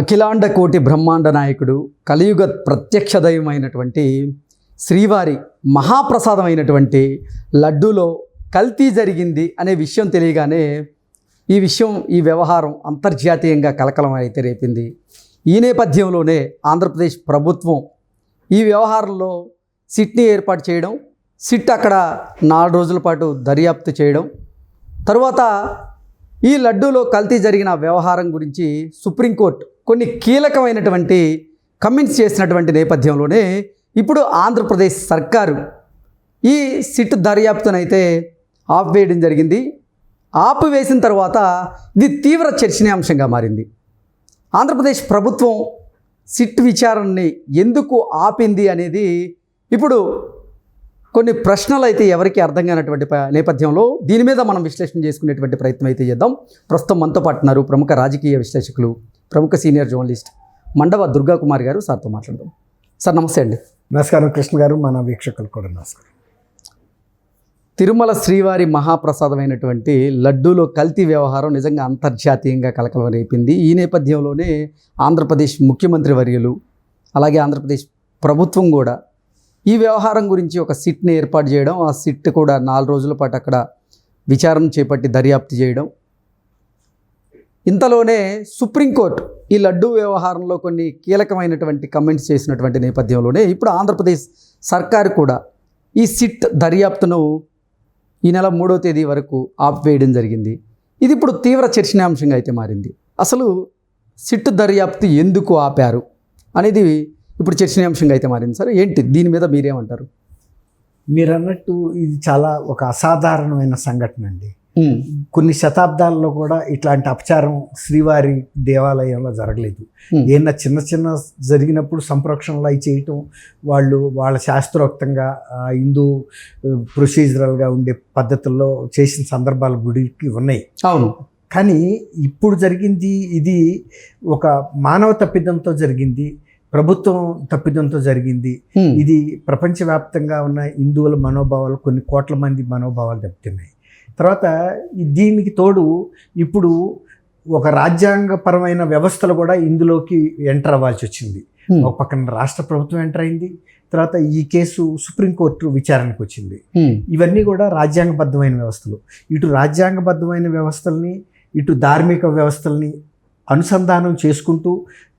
అఖిలాండ కోటి బ్రహ్మాండ నాయకుడు కలియుగ ప్రత్యక్ష దైవమైనటువంటి శ్రీవారి మహాప్రసాదమైనటువంటి లడ్డూలో కల్తీ జరిగింది అనే విషయం తెలియగానే ఈ వ్యవహారం అంతర్జాతీయంగా కలకలం అయితే రేపింది. ఈ నేపథ్యంలోనే ఆంధ్రప్రదేశ్ ప్రభుత్వం ఈ వ్యవహారంలో సిట్ని ఏర్పాటు చేయడం, సిట్ అక్కడ 4 రోజుల పాటు దర్యాప్తు చేయడం, తరువాత ఈ లడ్డూలో కల్తీ జరిగిన వ్యవహారం గురించి సుప్రీంకోర్టు కొన్ని కీలకమైనటువంటి కమెంట్స్ చేసినటువంటి నేపథ్యంలోనే ఇప్పుడు ఆంధ్రప్రదేశ్ సర్కారు ఈ సిట్ దర్యాప్తునైతే ఆపివేయడం జరిగింది. ఆపివేసిన తర్వాత ఇది తీవ్ర చర్చనీయాంశంగా మారింది. ఆంధ్రప్రదేశ్ ప్రభుత్వం సిట్ విచారణని ఎందుకు ఆపింది అనేది ఇప్పుడు కొన్ని ప్రశ్నలు అయితే ఎవరికి అర్థం కానటువంటి నేపథ్యంలో దీని మీద మనం విశ్లేషణ చేసుకునేటువంటి ప్రయత్నం అయితే చేద్దాం. ప్రస్తుతం మనతో పాటున్నారు ప్రముఖ రాజకీయ విశ్లేషకులు, ప్రముఖ సీనియర్ జర్నలిస్ట్ మండవ దుర్గా కుమార్ గారు. సార్తో మాట్లాడదాం. సార్ నమస్తే అండి. నమస్కారం కృష్ణ గారు, మన వీక్షకులు కూడా నమస్కారం. తిరుమల శ్రీవారి మహాప్రసాదమైనటువంటి లడ్డూలో కల్తీ వ్యవహారం నిజంగా అంతర్జాతీయంగా కలకలం రేపింది. ఈ నేపథ్యంలోనే ఆంధ్రప్రదేశ్ ముఖ్యమంత్రి వర్యులు అలాగే ఆంధ్రప్రదేశ్ ప్రభుత్వం కూడా ఈ వ్యవహారం గురించి ఒక సిట్ని ఏర్పాటు చేయడం, ఆ సిట్ కూడా 4 రోజుల పాటు అక్కడ విచారణ చేపట్టి దర్యాప్తు చేయడం. ఇంతలోనే సుప్రీంకోర్టు ఈ లడ్డూ వ్యవహారంలో కొన్ని కీలకమైనటువంటి కమెంట్స్ చేసినటువంటి నేపథ్యంలోనే ఇప్పుడు ఆంధ్రప్రదేశ్ సర్కారు కూడా ఈ సిట్ దర్యాప్తును ఈ నెల 3వ తేదీ వరకు ఆపివేయడం జరిగింది. ఇది ఇప్పుడు తీవ్ర చర్చనీయాంశంగా అయితే మారింది. అసలు సిట్ దర్యాప్తు ఎందుకు ఆపారు అనేది ఇప్పుడు చర్చనీయాంశంగా అయితే మారింది. సార్ ఏంటి దీని మీద మీరేమంటారు? మీరు అన్నట్టు ఇది చాలా ఒక అసాధారణమైన సంఘటన అండి. కొన్ని శతాబ్దాల్లో కూడా ఇట్లాంటి అపచారం శ్రీవారి దేవాలయంలో జరగలేదు. ఏమన్నా చిన్న జరిగినప్పుడు సంప్రోక్షణలు అవి చేయటం, వాళ్ళ శాస్త్రోక్తంగా హిందూ ప్రొసీజరల్గా ఉండే పద్ధతుల్లో చేసిన సందర్భాలు గుడికి ఉన్నాయి. అవును. కానీ ఇప్పుడు జరిగింది ఇది ఒక మానవ తప్పిదంతో జరిగింది, ప్రభుత్వం తప్పిదంతో జరిగింది. ఇది ప్రపంచవ్యాప్తంగా ఉన్న హిందువుల మనోభావాలు, కొన్ని కోట్ల మంది మనోభావాలు దెబ్బతిన్నాయి. తర్వాత దీనికి తోడు ఇప్పుడు ఒక రాజ్యాంగపరమైన వ్యవస్థలు కూడా ఇందులోకి ఎంటర్ అవ్వాల్సి వచ్చింది. ఒక పక్కన రాష్ట్ర ప్రభుత్వం ఎంటర్ అయింది, తర్వాత ఈ కేసు సుప్రీంకోర్టు విచారణకు వచ్చింది. ఇవన్నీ కూడా రాజ్యాంగబద్ధమైన వ్యవస్థలు. ఇటు రాజ్యాంగబద్ధమైన వ్యవస్థల్ని, ఇటు ధార్మిక వ్యవస్థల్ని అనుసంధానం చేసుకుంటూ,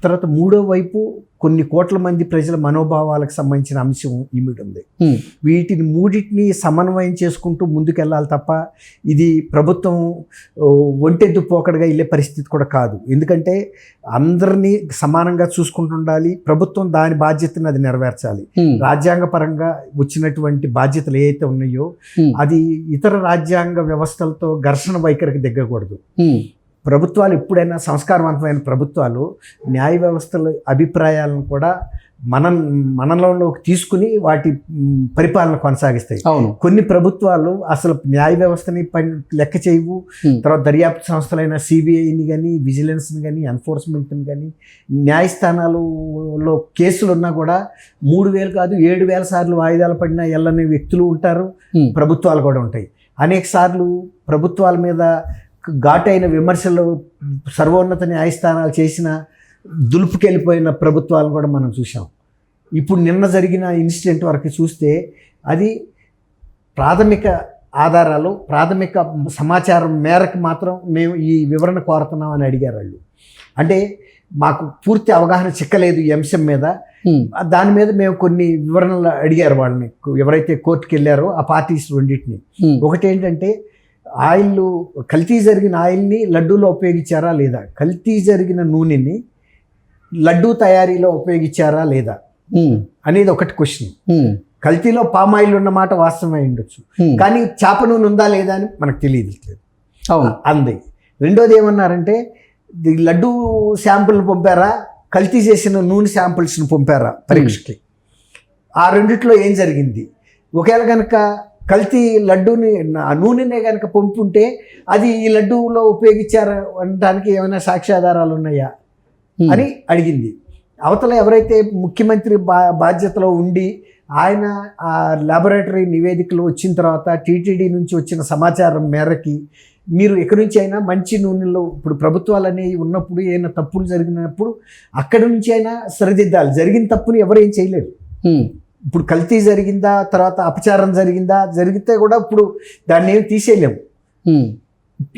తర్వాత మూడో వైపు కొన్ని కోట్ల మంది ప్రజల మనోభావాలకు సంబంధించిన అంశం ఇమిడి ఉంది. వీటిని మూడింటిని సమన్వయం చేసుకుంటూ ముందుకెళ్ళాలి తప్ప ఇది ప్రభుత్వం ఒంటెద్దు పోకడగా వెళ్ళే పరిస్థితి కూడా కాదు. ఎందుకంటే అందరినీ సమానంగా చూసుకుంటుండాలి. ప్రభుత్వం దాని బాధ్యతను అది నెరవేర్చాలి. రాజ్యాంగపరంగా వచ్చినటువంటి బాధ్యతలు ఏవైతే ఉన్నాయో అది ఇతర రాజ్యాంగ వ్యవస్థలతో ఘర్షణ వైఖరికి దిగకూడదు. ప్రభుత్వాలు ఎప్పుడైనా సంస్కారవంతమైన ప్రభుత్వాలు న్యాయ వ్యవస్థల అభిప్రాయాలను కూడా మనలోకి తీసుకుని వాటి పరిపాలన కొనసాగిస్తాయి. కొన్ని ప్రభుత్వాలు అసలు న్యాయ వ్యవస్థని లెక్క చేయవు. తర్వాత దర్యాప్తు సంస్థలైన సిబిఐని కానీ, విజిలెన్స్ని కానీ, ఎన్ఫోర్స్మెంట్ని కానీ, న్యాయస్థానాలలో కేసులు ఉన్నా కూడా 3000 కాదు 7000 సార్లు వాయిదాలు పడినా వెళ్ళని వ్యక్తులు ఉంటారు. ప్రభుత్వాలు కూడా ఉంటాయి. అనేక సార్లు ప్రభుత్వాల మీద ఘాటైన విమర్శలు సర్వోన్నత న్యాయస్థానాలు చేసిన దులుపుకెళ్ళిపోయిన ప్రభుత్వాలు కూడా మనం చూసాం. ఇప్పుడు నిన్న జరిగిన ఇన్సిడెంట్ వరకు చూస్తే అది ప్రాథమిక ఆధారాలు, ప్రాథమిక సమాచారం మేరకు మాత్రం మేము ఈ వివరణ కోరుతున్నాం అని అడిగారు వాళ్ళు. అంటే మాకు పూర్తి అవగాహన చిక్కలేదు ఈ అంశం మీద, దాని మీద మేము కొన్ని వివరణలు అడిగారు వాళ్ళని, ఎవరైతే కోర్టుకు వెళ్ళారో ఆ పార్టీస్ రెండింటిని. ఒకటి ఏంటంటే కల్తీ జరిగిన ఆయిల్ని లడ్డూలో ఉపయోగించారా లేదా, కల్తీ జరిగిన నూనెని లడ్డూ తయారీలో ఉపయోగించారా లేదా అనేది ఒకటి క్వశ్చన్. కల్తీలో పామ్ ఆయిల్ ఉన్నమాట వాస్తవమై ఉండొచ్చు, కానీ చేప నూనె ఉందా లేదా అని మనకు తెలియదు అంది. రెండోది ఏమన్నారంటే లడ్డూ శాంపుల్ని పంపారా, కల్తీ చేసిన నూనె శాంపుల్స్ని పంపారా పరీక్షకి, ఆ రెండిట్లో ఏం జరిగింది. ఒకవేళ కనుక కల్తీ లడ్డూని నూనెనే కనుక పంపుంటే అది ఈ లడ్డూలో ఉపయోగించారు అనడానికి ఏమైనా సాక్ష్యాధారాలు ఉన్నాయా అని అడిగింది. అవతల ఎవరైతే ముఖ్యమంత్రి బాధ్యతలో ఉండి ఆయన ఆ ల్యాబొరేటరీ నివేదికలు వచ్చిన తర్వాత టీటీడీ నుంచి వచ్చిన సమాచారం మేరకి మీరు ఎక్కడి నుంచి అయినా మంచి నూనెలో ఇప్పుడు ప్రభుత్వాలు అనేవి ఉన్నప్పుడు ఏమైనా తప్పులు జరిగినప్పుడు అక్కడి నుంచి అయినా సరిదిద్దాలి. జరిగిన తప్పుని ఎవరు ఏం చేయలేరు. ఇప్పుడు కల్తీ జరిగిందా, తర్వాత అపచారం జరిగిందా, జరిగితే కూడా ఇప్పుడు దాన్ని ఏం తీసేయలేము.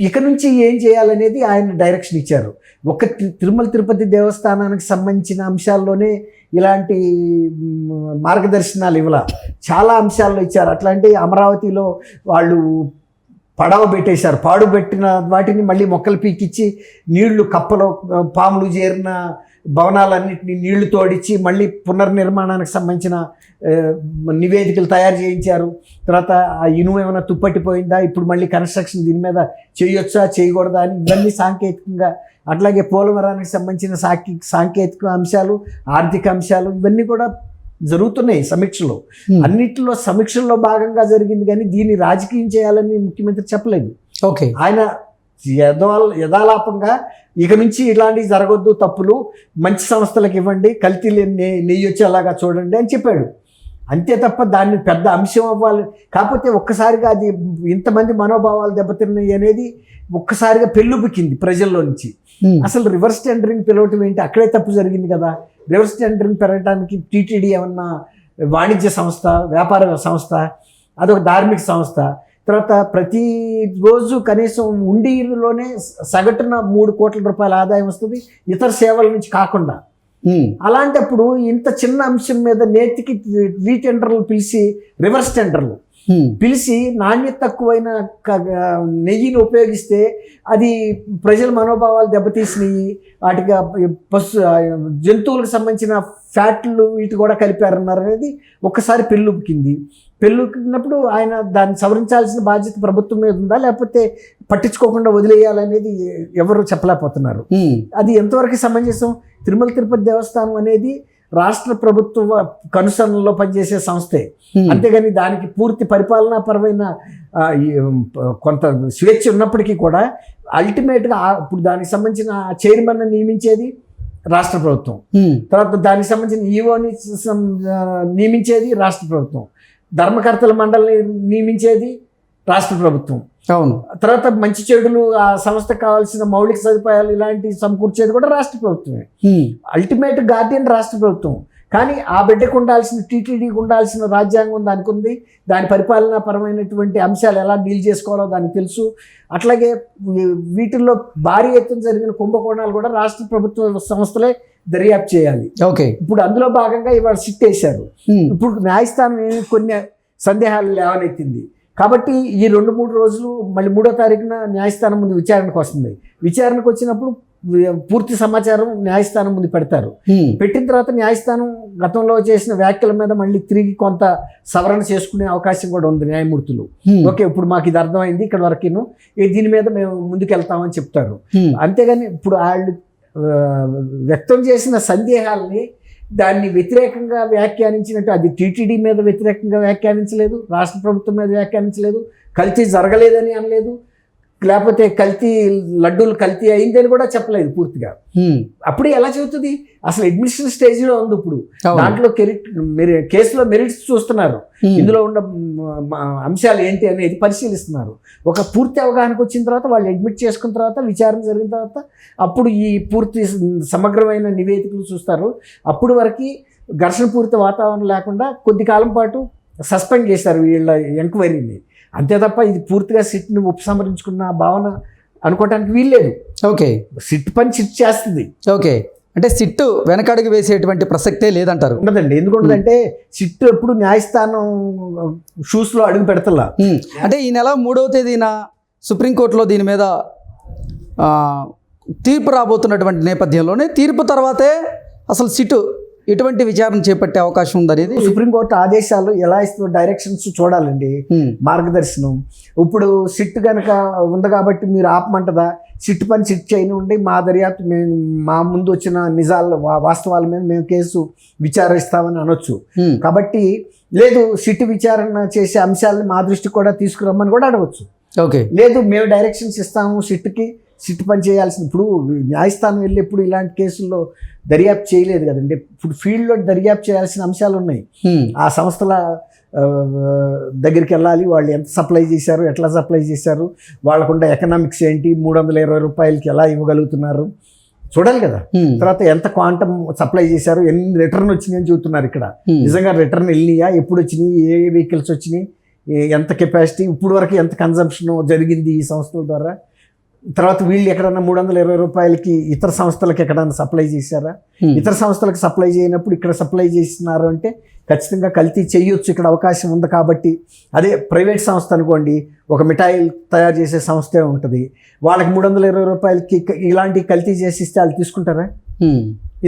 ఇక నుంచి ఏం చేయాలనేది ఆయన డైరెక్షన్ ఇచ్చారు. ఒక తిరుమల తిరుపతి దేవస్థానానికి సంబంధించిన అంశాల్లోనే ఇలాంటి మార్గదర్శనాలు ఇవ్వాల, చాలా అంశాల్లో ఇచ్చారు. అట్లాంటి అమరావతిలో వాళ్ళు పడవ పెట్టేశారు, పాడు పెట్టిన వాటిని మళ్ళీ మొక్కలు పీకిచ్చి నీళ్లు కప్పలో పాములు చేరిన భవనాలన్నింటినీ నీళ్లు తోడించి మళ్ళీ పునర్నిర్మాణానికి సంబంధించిన నివేదికలు తయారు చేయించారు. తర్వాత ఆ ఇనుము ఏమైనా తుప్పట్టిపోయిందా, ఇప్పుడు మళ్ళీ కన్స్ట్రక్షన్ దీని మీద చేయొచ్చా చేయకూడదా అని ఇవన్నీ సాంకేతికంగా, అట్లాగే పోలవరానికి సంబంధించిన సాంకేతిక అంశాలు, ఆర్థిక అంశాలు ఇవన్నీ కూడా జరుగుతున్నాయి సమీక్షలో. అన్నిటిలో సమీక్షల్లో భాగంగా జరిగింది, కానీ దీన్ని రాజకీయం చేయాలని ముఖ్యమంత్రి చెప్పలేదు. ఓకే, ఆయన యథాలాపంగా ఇక నుంచి ఇలాంటివి జరగొద్దు, తప్పులు మంచి సంస్థలకు ఇవ్వండి, కల్తీ నెయ్యి వచ్చేలాగా చూడండి అని చెప్పాడు. అంతే తప్ప దాన్ని పెద్ద అంశం అవ్వాలి. కాకపోతే ఒక్కసారిగా అది ఇంతమంది మనోభావాలు దెబ్బతిన్నాయి అనేది ఒక్కసారిగా పెళ్ళుబికింది ప్రజల్లో నుంచి. అసలు రివర్స్ టెండరింగ్ పిలవటం ఏంటి? అక్కడే తప్పు జరిగింది కదా. రివర్స్ టెండరింగ్ పెరగడానికి టీటీడీ ఏమన్నా వాణిజ్య సంస్థ, వ్యాపార సంస్థ, అదొక ధార్మిక సంస్థ. తర్వాత ప్రతిరోజు కనీసం ఉండీలోనే సగటున 3 కోట్ల రూపాయల ఆదాయం వస్తుంది ఇతర సేవల నుంచి కాకుండా. అలాంటప్పుడు ఇంత చిన్న అంశం మీద నేతికి రీటెండర్లు పిలిచి, రివర్స్ టెండర్లు పిలిచి నాణ్యత తక్కువైన నెయ్యిని ఉపయోగిస్తే అది ప్రజల మనోభావాలు దెబ్బతీసినాయి. వాటికి జంతువులకు సంబంధించిన ఫ్యాట్లు వీటి కూడా కలిపారన్నారు అనేది ఒక్కసారి పెళ్ళుకినప్పుడు ఆయన దాన్ని సవరించాల్సిన బాధ్యత ప్రభుత్వం మీద ఉందా, లేకపోతే పట్టించుకోకుండా వదిలేయాలనేది ఎవరు చెప్పలేకపోతున్నారు. అది ఎంతవరకు సమంజసం? తిరుమల తిరుపతి దేవస్థానం అనేది రాష్ట్ర ప్రభుత్వ కనుసరణలో పనిచేసే సంస్థే, అంతేగాని దానికి పూర్తి పరిపాలనాపరమైన కొంత స్వేచ్ఛ ఉన్నప్పటికీ కూడా అల్టిమేట్గా ఇప్పుడు దానికి సంబంధించిన చైర్మన్ నియమించేది రాష్ట్ర ప్రభుత్వం, తర్వాత దానికి సంబంధించిన ఈఓని నియమించేది రాష్ట్ర ప్రభుత్వం, ధర్మకర్తల మండలిని నియమించేది రాష్ట్ర ప్రభుత్వం. అవును. తర్వాత మంచి చెడులు ఆ సంస్థకు కావాల్సిన మౌలిక సదుపాయాలు ఇలాంటివి సమకూర్చేది కూడా రాష్ట్ర ప్రభుత్వమే. అల్టిమేట్ గార్డియన్ రాష్ట్ర ప్రభుత్వం. కానీ ఆ బిడ్డకు ఉండాల్సిన, టీటీడీకి ఉండాల్సిన రాజ్యాంగం దానికి ఉంది. దాని పరిపాలనా పరమైనటువంటి అంశాలు ఎలా డీల్ చేసుకోవాలో దానికి తెలుసు. అట్లాగే వీటిల్లో భారీ ఎత్తున జరిగిన కుంభకోణాలు కూడా రాష్ట్ర ప్రభుత్వ సంస్థలే దర్యాప్తు చేయాలి. ఓకే, ఇప్పుడు అందులో భాగంగా ఇవాళ సిట్ వేశారు. ఇప్పుడు న్యాయస్థానం కొన్ని సందేహాలు లేవనెత్తింది. కాబట్టి ఈ 2-3 రోజులు మళ్ళీ 3వ తారీఖున న్యాయస్థానం ముందు విచారణకు వస్తుంది. విచారణకు వచ్చినప్పుడు పూర్తి సమాచారం న్యాయస్థానం ముందు పెడతారు. పెట్టిన తర్వాత న్యాయస్థానం గతంలో చేసిన వ్యాఖ్యల మీద మళ్ళీ తిరిగి కొంత సవరణ చేసుకునే అవకాశం కూడా ఉంది న్యాయమూర్తులు. ఓకే, ఇప్పుడు మాకు ఇది అర్థమైంది, ఇక్కడ వరకేను, దీని మీద మేము ముందుకెళ్తామని చెప్తారు. అంతేగాని ఇప్పుడు వాళ్ళు వ్యక్తం చేసిన సందేహాలని దాన్ని వ్యతిరేకంగా వ్యాఖ్యానించినట్టు, అది టీటీడీ మీద వ్యతిరేకంగా వ్యాఖ్యానించలేదు, రాష్ట్ర ప్రభుత్వం మీద వ్యాఖ్యానించలేదు, కల్తీ జరగలేదని అనలేదు, లేకపోతే లడ్డూలు కల్తీ అయిందని కూడా చెప్పలేదు పూర్తిగా. అప్పుడు ఎలా చెబుతుంది? అసలు అడ్మినిస్ట్రేషన్ స్టేజ్లో ఉంది. ఇప్పుడు దాంట్లో కేసులో మెరిట్స్ చూస్తున్నారు, ఇందులో ఉన్న అంశాలు ఏంటి అనేది పరిశీలిస్తున్నారు. ఒక పూర్తి అవగాహనకు వచ్చిన తర్వాత వాళ్ళు అడ్మిట్ చేసుకున్న తర్వాత, విచారణ జరిగిన తర్వాత అప్పుడు ఈ పూర్తి సమగ్రమైన నివేదికలు చూస్తారు. అప్పుడు వరకు ఘర్షణపూరిత వాతావరణం లేకుండా కొద్ది కాలం పాటు సస్పెండ్ చేశారు వీళ్ళ ఎంక్వైరీని. అంతే తప్ప ఇది పూర్తిగా సిట్ని ఉపసంహరించుకున్న భావన అనుకోవటానికి వీల్లేదు. ఓకే, సిట్ పని సిట్ చేస్తుంది. ఓకే, అంటే సిట్టు వెనకడుగు వేసేటువంటి ప్రసక్తే లేదంటారు? ఉండదండి. ఎందుకుంటుందంటే సిట్టు ఎప్పుడు న్యాయస్థానం షూస్లో అడుగు పెడతలా. అంటే ఈ నెల 3వ తేదీన సుప్రీంకోర్టులో దీని మీద తీర్పు రాబోతున్నటువంటి నేపథ్యంలోనే తీర్పు తర్వాతే అసలు సిట్టు ఎటువంటి విచారణ చేపట్టే అవకాశం ఉందనేది సుప్రీంకోర్టు ఆదేశాలు ఎలా ఇస్తుందో డైరెక్షన్స్ చూడాలండి, మార్గదర్శనం. ఇప్పుడు సిట్ కనుక ఉంది కాబట్టి మీరు ఆపమంటదా? సిట్ పని సిట్ చేయనివ్వండి, మా దర్యాప్తు మేము మా ముందు వచ్చిన నిజాలు వాస్తవాల మీద మేము కేసు విచారిస్తామని అనొచ్చు. కాబట్టి లేదు, సిట్ విచారణ చేసే అంశాలను మా దృష్టికి కూడా తీసుకురమ్మని కూడా అడగవచ్చు. ఓకే, లేదు మేము డైరెక్షన్స్ ఇస్తాము సిట్కి, సిట్ పని చేయాల్సింది. ఇప్పుడు న్యాయస్థానం వెళ్ళి ఎప్పుడు ఇలాంటి కేసుల్లో దర్యాప్తు చేయలేదు కదండి. ఇప్పుడు ఫీల్డ్లో దర్యాప్తు చేయాల్సిన అంశాలు ఉన్నాయి. ఆ సంస్థల దగ్గరికి వెళ్ళాలి, వాళ్ళు ఎంత సప్లై చేశారు, ఎట్లా సప్లై చేశారు, వాళ్ళకుండా ఎకనామిక్స్ ఏంటి, 320 రూపాయలకి ఎలా ఇవ్వగలుగుతున్నారు చూడాలి కదా. తర్వాత ఎంత క్వాంటమ్ సప్లై చేశారు, ఎన్ని రిటర్న్ వచ్చినాయని చూస్తున్నారు ఇక్కడ. నిజంగా రిటర్న్ వెళ్ళినాయా, ఎప్పుడు వచ్చినాయి, ఏ వెహికల్స్ వచ్చినాయి, ఎంత కెపాసిటీ, ఇప్పుడు వరకు ఎంత కన్జంప్షన్ జరిగింది ఈ సంస్థల ద్వారా. తర్వాత వీళ్ళు ఎక్కడన్నా 320 రూపాయలకి ఇతర సంస్థలకు ఎక్కడన్నా సప్లై చేశారా, ఇతర సంస్థలకు సప్లై చేయనప్పుడు ఇక్కడ సప్లై చేస్తున్నారు అంటే ఖచ్చితంగా కల్తీ చేయొచ్చు, ఇక్కడ అవకాశం ఉంది కాబట్టి. అదే ప్రైవేట్ సంస్థ అనుకోండి, ఒక మిఠాయిలు తయారు చేసే సంస్థే ఉంటుంది, వాళ్ళకి 320 రూపాయలకి ఇలాంటి కల్తీ చేసి ఇస్తే వాళ్ళు తీసుకుంటారా?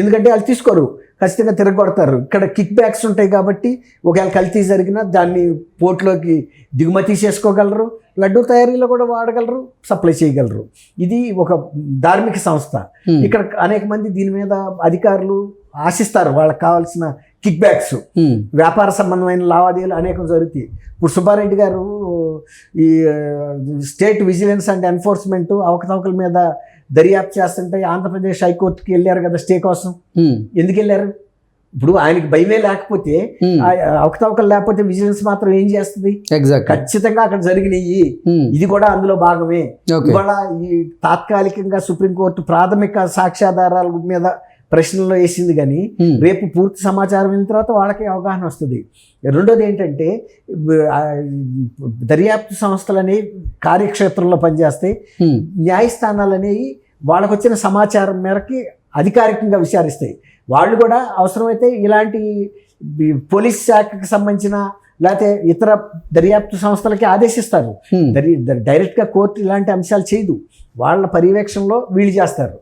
ఎందుకంటే వాళ్ళు తీసుకోరు, ఖచ్చితంగా తిరగొడతారు. ఇక్కడ కిక్ బ్యాక్స్ ఉంటాయి కాబట్టి ఒకవేళ కల్తీ జరిగినా దాన్ని పోర్టులోకి దిగుమతి చేసుకోగలరు, లడ్డూ తయారీలో కూడా వాడగలరు, సప్లై చేయగలరు. ఇది ఒక ధార్మిక సంస్థ. ఇక్కడ అనేక మంది దీని మీద అధికారులు ఆశిస్తారు, వాళ్ళకి కావాల్సిన కిక్ బ్యాక్స్, వ్యాపార సంబంధమైన లావాదేవీలు అనేకం జరుగుతాయి. ఇప్పుడు సుబ్బారెడ్డి గారు ఈ స్టేట్ విజిలెన్స్ అండ్ ఎన్ఫోర్స్మెంట్ అవకతవకల మీద దర్యాప్తు చేస్తుంటే ఆంధ్రప్రదేశ్ హైకోర్టుకి వెళ్ళారు కదా స్టే కోసం. ఎందుకు వెళ్ళారు? ఇప్పుడు ఆయనకి భయమే లేకపోతే, అవకతవకలు లేకపోతే విజిలెన్స్ మాత్రం ఏం చేస్తుంది? ఖచ్చితంగా అక్కడ జరిగినాయి, ఇది కూడా అందులో భాగమే. ఇవాళ ఈ తాత్కాలికంగా సుప్రీంకోర్టు ప్రాథమిక సాక్ష్యాధారాల మీద ప్రశ్నలో వేసింది, కానీ రేపు పూర్తి సమాచారం అయిన తర్వాత వాళ్ళకి అవగాహన వస్తుంది. రెండోది ఏంటంటే, దర్యాప్తు సంస్థలు అనేవి కార్యక్షేత్రంలో పనిచేస్తాయి, న్యాయస్థానాలు అనేవి వాళ్ళకు వచ్చిన సమాచారం మేరకి అధికారికంగా విచారిస్తాయి. వాళ్ళు కూడా అవసరమైతే ఇలాంటి పోలీస్ శాఖకి సంబంధించిన లేకపోతే ఇతర దర్యాప్తు సంస్థలకి ఆదేశిస్తారు. డైరెక్ట్గా కోర్టు ఇలాంటి అంశాలు చేయదు, వాళ్ళ పర్యవేక్షణలో వీళ్ళు చేస్తారు.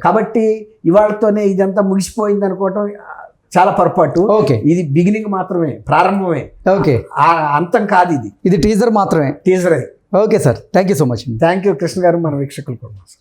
కాబట్టి ఇవాళతోనే ఇదంతా ముగిసిపోయింది అనుకోవటం చాలా పొరపాటు. ఇది బిగినింగ్ మాత్రమే, ప్రారంభమే, అంతం కాదు. ఇది టీజర్ మాత్రమే. టీజరే. Okay sir, thank you so much. Thank you Krishna గారు, మన వీక్షకులకు.